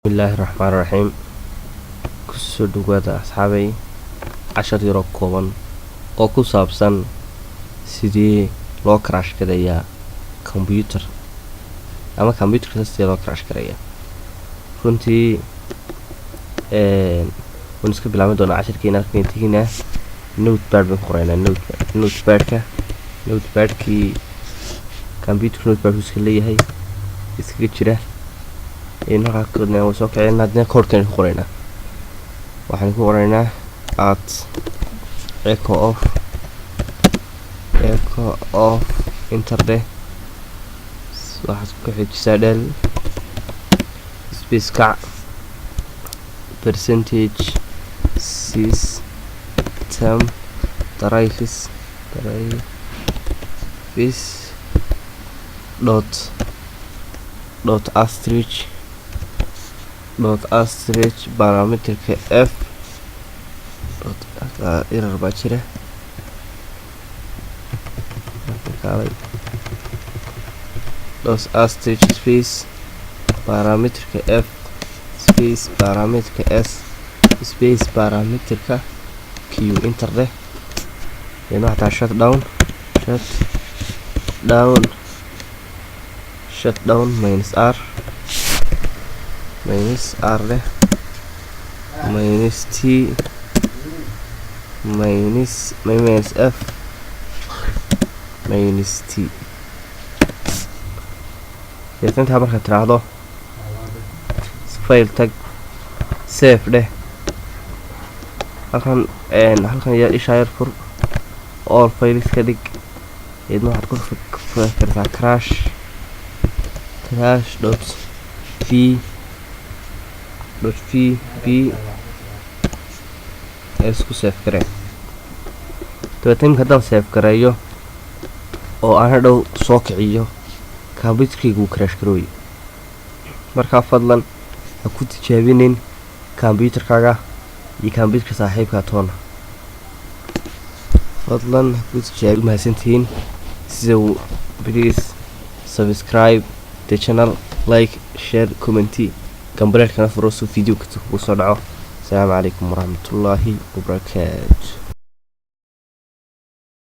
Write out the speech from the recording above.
بسم الله الرحمن الرحيم. كسر دوغادا أصحابي 10 يورو كوبان oo ku saabsan sidii loo crash gareeyaa computer ama computerka sidii loo crash gareeyaa. runtii waan iska bilaabay doonaa 10keena arkayntiina notepad baan qoraynaa notepad-kii computer notepad iska leeyahay iska jira markaa kodna waan soo kicin hadna code-kan ku qoraynaa. waxaan ku qoraynaa at echo of enter waxaad ku xijisaa del space ka percentage system drives dot asterisk parameterka f error baa jira dot asterisk space parameterka f space parameterka s space parameterka q enter waxaa shutdown minus r minus t minus f minus t. intaa markaad tiraahdo file tag save dheh halkan yaa ishaa yar fur all files ka dhig idna waxaad ku fikirtaa crash dot v isku save garee dabeetna imika haddaan save gareeyo oo aan hadhow soo kiciyo computerkaygu crash garooye. markaa fadlan ha ku tijaabinin computerkaaga iyo computerka saaxiibkaa toona. fadlan ha ku tijaabi mahadsantihiin sida please subscribe the channel, like, share, comment, gambareerkana furo si video kasta kugu soo dhaco. السلام عليكم ورحمة الله وبركاته.